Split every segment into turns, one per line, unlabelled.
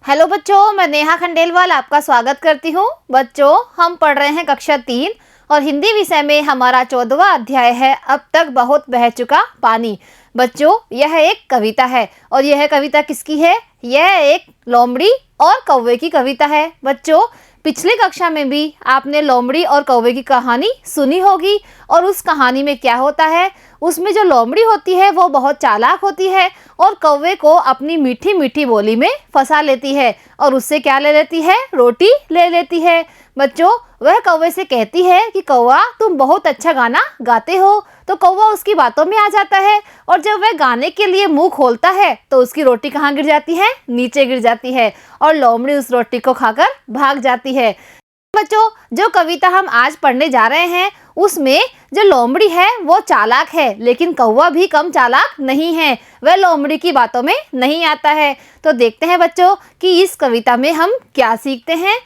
Hello बच्चों, मैं नेहा खंडेलवाल आपका स्वागत करती हूँ। बच्चों, हम पढ़ रहे हैं कक्षा 3 और हिंदी विषय में हमारा 14वां अध्याय है अब तक बहुत बह चुका पानी। बच्चों, यह एक कविता है और यह कविता किसकी है? यह एक लोमड़ी और कौवे की कविता है। बच्चों, पिछली कक्षा में भी आपने लोमड़ी और कौवे की कहानी सुनी होगी और उस कहानी में क्या होता है, उसमें जो लोमड़ी होती है वो बहुत चालाक होती है और कौवे को अपनी मीठी मीठी बोली में फंसा लेती है और उससे क्या ले लेती है? रोटी ले लेती है। बच्चों, वह कौवे से कहती है कि कौवा, तुम बहुत अच्छा गाना गाते हो। तो कौवा उसकी बातों में आ जाता है और जब वह गाने के लिए मुंह खोलता है तो उसकी रोटी कहाँ गिर जाती है? नीचे गिर जाती है और लोमड़ी उस रोटी को खाकर भाग जाती है। बच्चों, जो कविता हम आज पढ़ने जा रहे हैं उसमें जो लोमड़ी है वो चालाक है, लेकिन कौवा भी कम चालाक नहीं है। वह लोमड़ी की बातों में नहीं आता है। तो देखते हैं बच्चों कि इस कविता में हम क्या सीखते हैं।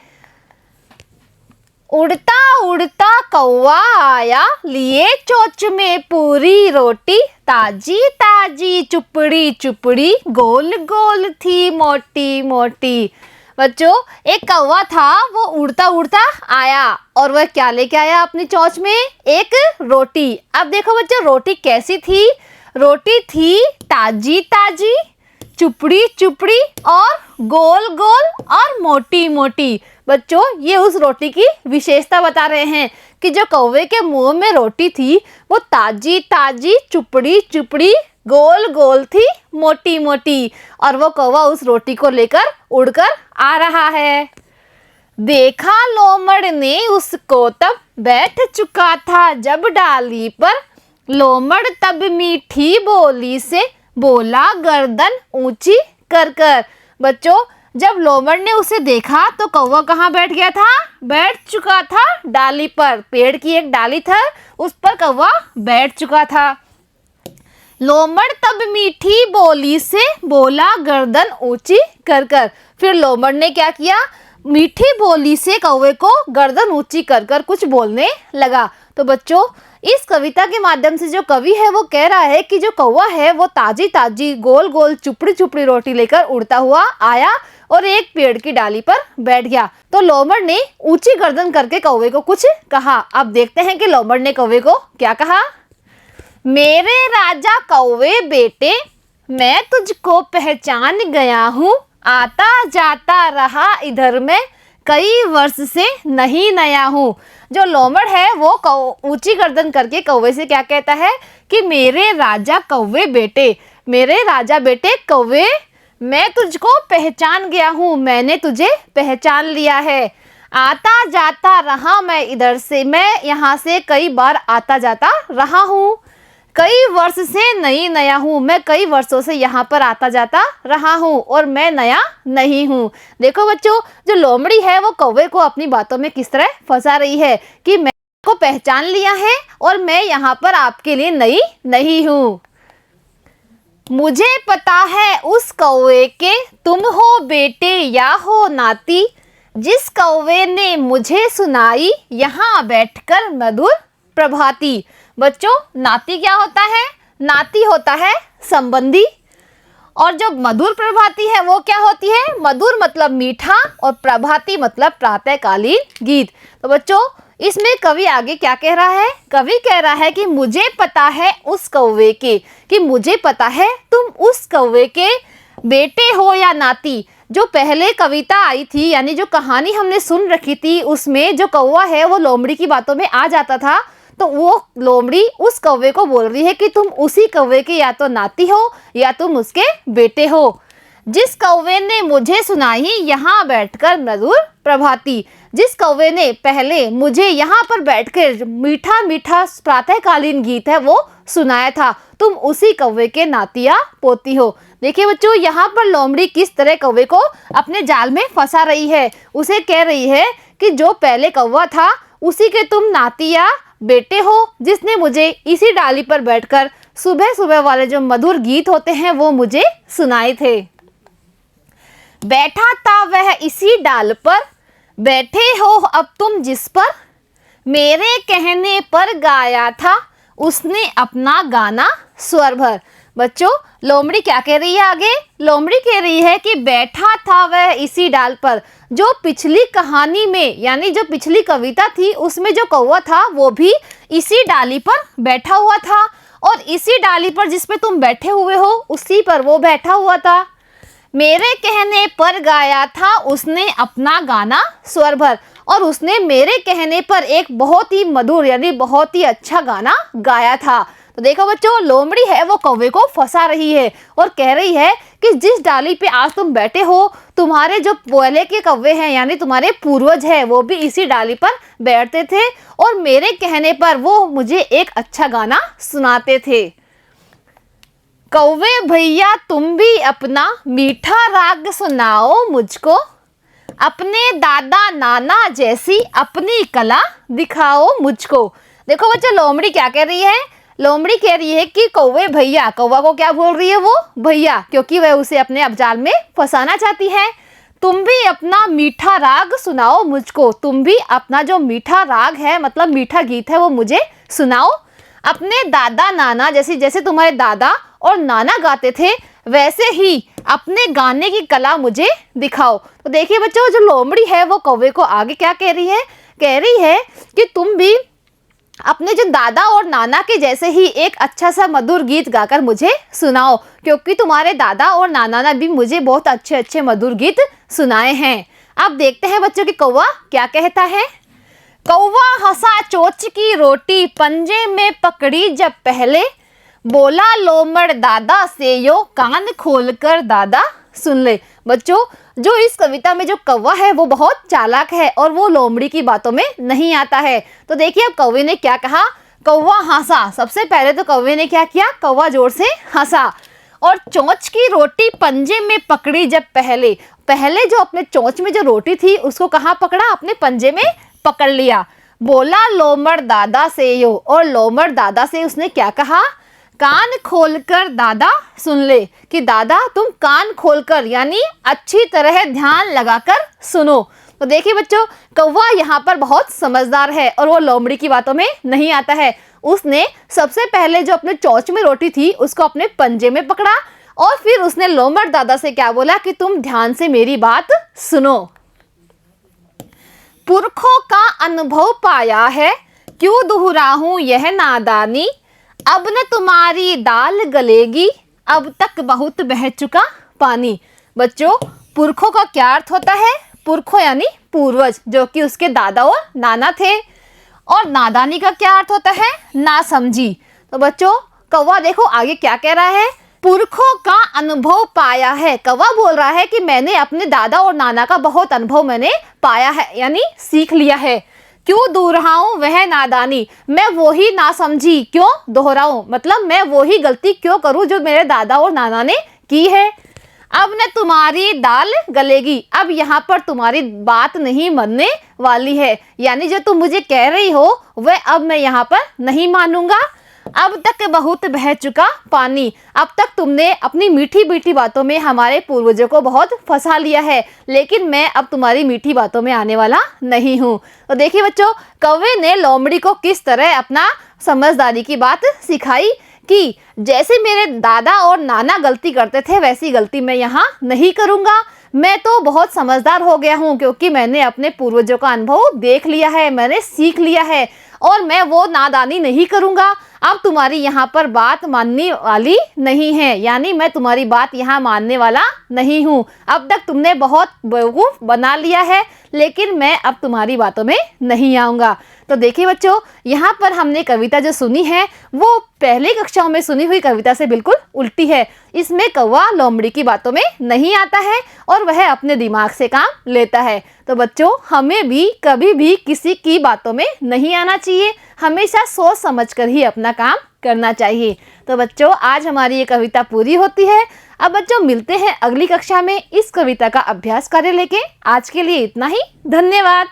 उड़ता उड़ता कौवा आया, लिए चोंच में पूरी रोटी, ताजी ताजी चुपड़ी चुपड़ी, गोल गोल थी मोटी मोटी। बच्चों, एक कौवा था, वो उड़ता उड़ता आया और वह क्या लेके आया अपनी चोंच में? एक रोटी। अब देखो बच्चों, रोटी कैसी थी? रोटी थी ताजी ताजी, चुपड़ी चुपड़ी और गोल गोल और मोटी मोटी। बच्चों, ये उस रोटी की विशेषता बता रहे हैं कि जो कौवे के मुंह में रोटी थी वो ताजी ताजी, चुपड़ी चुपड़ी, गोल गोल थी, मोटी मोटी, और वो कौवा उस रोटी को लेकर उड़कर आ रहा है। देखा लोमड़ ने उसको तब, बैठ चुका था जब डाली पर, लोमड़ तब मीठी बोली से बोला गर्दन ऊंची कर कर। बच्चों, जब लोमड़ ने उसे देखा तो कौवा कहाँ बैठ गया था? बैठ चुका था डाली पर। पेड़ की एक डाली था, उस पर कौवा बैठ चुका था। लोमड़ तब मीठी बोली से बोला गर्दन ऊंची कर कर। फिर लोमड़ ने क्या किया? मीठी बोली से कौवे को गर्दन ऊंची कर कर कुछ बोलने लगा। तो बच्चों, इस कविता के माध्यम से जो कवि है वो कह रहा है कि जो कौवा है वो ताजी ताजी, गोल गोल, चुपड़ी चुपड़ी रोटी लेकर उड़ता हुआ आया और एक पेड़ की डाली पर बैठ गया। तो लोमड़ ने ऊंची गर्दन करके कौवे को कुछ कहा। अब देखते हैं कि लोमड़ ने कौवे को क्या कहा। मेरे राजा कौवे बेटे, मैं तुझको पहचान गया हूँ, आता जाता रहा इधर मैं, कई वर्ष से नहीं नया हूँ। जो लोमड़ है वो ऊंची गर्दन करके कौवे से क्या कहता है कि मेरे राजा कौवे बेटे, मेरे राजा बेटे कौवे, मैं तुझको पहचान गया हूँ, मैंने तुझे पहचान लिया है। आता जाता रहा मैं इधर से, मैं यहाँ से कई बार आता जाता रहा हूँ। कई वर्ष से नहीं नया हूँ, मैं कई वर्षों से यहाँ पर आता जाता रहा हूँ और मैं नया नहीं हूँ। देखो बच्चों, जो लोमड़ी है वो कौवे को अपनी बातों में किस तरह फंसा रही है कि मैं आपको पहचान लिया है और मैं यहाँ पर आपके लिए नई नहीं हूँ। मुझे पता है उस कौवे के, तुम हो बेटे या हो नाती, जिस कौवे ने मुझे सुनाई यहाँ बैठकर मधुर प्रभाती। बच्चों, नाती क्या होता है? नाती होता है संबंधी, और जो मधुर प्रभाती है वो क्या होती है? मधुर मतलब मीठा और प्रभाती मतलब प्रातःकालीन गीत। तो बच्चों, इसमें कवि आगे क्या कह रहा है? कवि कह रहा है कि मुझे पता है उस कौवे के, कि मुझे पता है तुम उस कौवे के बेटे हो या नाती। जो पहले कविता आई थी, यानी जो कहानी हमने सुन रखी थी, उसमें जो कौवा है वो लोमड़ी की बातों में आ जाता था, तो वो लोमड़ी उस कौवे को बोल रही है कि तुम उसी कौवे के या तो नाती हो या तुम उसके बेटे हो। जिस कौवे ने मुझे सुनाई यहाँ बैठकर मधुर प्रभाती, जिस कौवे ने पहले मुझे यहाँ पर बैठकर मीठा मीठा प्रातःकालीन गीत है वो सुनाया था, तुम उसी कौवे के नाती या पोती हो। देखिए बच्चों, यहाँ पर लोमड़ी किस तरह कौवे को अपने जाल में फंसा रही है। उसे कह रही है कि जो पहले कौवा था उसी के तुम नाती या बेटे हो, जिसने मुझे इसी डाली पर बैठकर सुबह सुबह वाले जो मधुर गीत होते हैं वो मुझे सुनाए थे। बैठा था वह इसी डाल पर, बैठे हो अब तुम जिस पर, मेरे कहने पर गाया था उसने अपना गाना स्वर भर। बच्चों लोमड़ी क्या कह रही है आगे? लोमड़ी कह रही है कि बैठा था वह इसी डाल पर। जो पिछली कहानी में यानी जो पिछली कविता थी उसमें जो कौवा था वो भी इसी डाली पर बैठा हुआ था, और इसी डाली पर जिस पे तुम बैठे हुए हो उसी पर वो बैठा हुआ था। मेरे कहने पर गाया था उसने अपना गाना स्वर भर, और उसने मेरे कहने पर एक बहुत ही मधुर यानी बहुत ही अच्छा गाना गाया था। तो देखो बच्चों, लोमड़ी है वो कौवे को फंसा रही है और कह रही है कि जिस डाली पे आज तुम बैठे हो, तुम्हारे जो पहले के कौवे हैं यानी तुम्हारे पूर्वज हैं वो भी इसी डाली पर बैठते थे और मेरे कहने पर वो मुझे एक अच्छा गाना सुनाते थे। कौवे भैया तुम भी अपना मीठा राग सुनाओ मुझको, अपने दादा नाना जैसी अपनी कला दिखाओ मुझको। देखो बच्चों, लोमड़ी क्या कह रही है? लोमड़ी कह रही है कि कौवे भैया, कौवा को क्या बोल रही है वो? भैया, क्योंकि वह उसे अपने अपजाल में फंसाना चाहती है। तुम भी अपना मीठा राग सुनाओ मुझको, तुम भी अपना जो मीठा राग है मतलब मीठा गीत है वो मुझे सुनाओ। अपने दादा नाना जैसे तुम्हारे दादा और नाना गाते थे वैसे ही अपने गाने की कला मुझे दिखाओ। तो देखिए बच्चों, जो लोमड़ी है वो कौवे को आगे क्या कह रही है? कह रही है कि तुम भी अपने जो दादा और नाना के जैसे ही एक अच्छा सा मधुर गीत गाकर मुझे सुनाओ, क्योंकि तुम्हारे दादा और नाना ने भी मुझे बहुत अच्छे अच्छे मधुर गीत सुनाए हैं। अब देखते हैं बच्चों कि कौवा क्या कहता है। कौवा हंसा चोंच की रोटी पंजे में पकड़ी जब पहले, बोला लोमड़ दादा से यो कान खोलकर दादा सुन ले। बच्चों, जो इस कविता में जो कौवा है वो बहुत चालाक है और वो लोमड़ी की बातों में नहीं आता है। तो देखिए अब कौवे ने क्या कहा। कौवा हंसा, सबसे पहले तो कौवे ने क्या किया? कौवा जोर से हंसा और चोंच की रोटी पंजे में पकड़ी जब पहले जो अपने चोंच में जो रोटी थी उसको कहाँ पकड़ा? अपने पंजे में पकड़ लिया। बोला लोमड़ दादा से यो, और लोमड़ दादा से उसने क्या कहा? कान खोलकर दादा सुन ले, कि दादा तुम कान खोलकर यानी अच्छी तरह ध्यान लगाकर सुनो। तो देखिए बच्चों, कौवा यहाँ पर बहुत समझदार है और वो लोमड़ी की बातों में नहीं आता है। उसने सबसे पहले जो अपने चोंच में रोटी थी उसको अपने पंजे में पकड़ा और फिर उसने लोमड़ दादा से क्या बोला कि तुम ध्यान से मेरी बात सुनो। पुरखों का अनुभव पाया है, क्यों दोहराऊं यह नादानी, अब न तुम्हारी दाल गलेगी, अब तक बहुत बह चुका पानी। बच्चों, पुरखों का क्या अर्थ होता है? पुरखों यानी पूर्वज, जो कि उसके दादा और नाना थे। और नादानी का क्या अर्थ होता है? नासमझी। तो बच्चों, कौवा देखो आगे क्या कह रहा है। पुरखों का अनुभव पाया है, कौवा बोल रहा है कि मैंने अपने दादा और नाना का बहुत अनुभव मैंने पाया है यानी सीख लिया है। क्यों दोहराऊं वह नादानी, मैं वो ही ना समझी क्यों दोहराऊं, मतलब मैं वो ही गलती क्यों करूं जो मेरे दादा और नाना ने की है। अब न तुम्हारी दाल गलेगी, अब यहाँ पर तुम्हारी बात नहीं मनने वाली है, यानी जो तुम मुझे कह रही हो वह अब मैं यहाँ पर नहीं मानूंगा। अब तक बहुत बह चुका पानी, अब तक तुमने अपनी मीठी मीठी बातों में हमारे पूर्वजों को बहुत फंसा लिया है, लेकिन मैं अब तुम्हारी मीठी बातों में आने वाला नहीं हूँ। तो देखिए बच्चों, कौवे ने लोमड़ी को किस तरह अपना समझदारी की बात सिखाई कि जैसे मेरे दादा और नाना गलती करते थे वैसी गलती मैं यहाँ नहीं करूँगा। मैं तो बहुत समझदार हो गया हूँ क्योंकि मैंने अपने पूर्वजों का अनुभव देख लिया है, मैंने सीख लिया है और मैं वो नादानी नहीं करूँगा। अब तुम्हारी यहाँ पर बात मानने वाली नहीं है, यानी मैं तुम्हारी बात यहाँ मानने वाला नहीं हूँ। अब तक तुमने बहुत बेवकूफ़ बना लिया है, लेकिन मैं अब तुम्हारी बातों में नहीं आऊँगा। तो देखिए बच्चों, यहाँ पर हमने कविता जो सुनी है वो पहले कक्षाओं में सुनी हुई कविता से बिल्कुल उल्टी है। इसमें कौवा लोमड़ी की बातों में नहीं आता है और वह अपने दिमाग से काम लेता है। तो बच्चों, हमें भी कभी भी किसी की बातों में नहीं आना चाहिए, हमेशा सोच समझ कर ही अपना काम करना चाहिए। तो बच्चों, आज हमारी ये कविता पूरी होती है। अब बच्चों, मिलते हैं अगली कक्षा में इस कविता का अभ्यास कार्य लेके। आज के लिए इतना ही, धन्यवाद।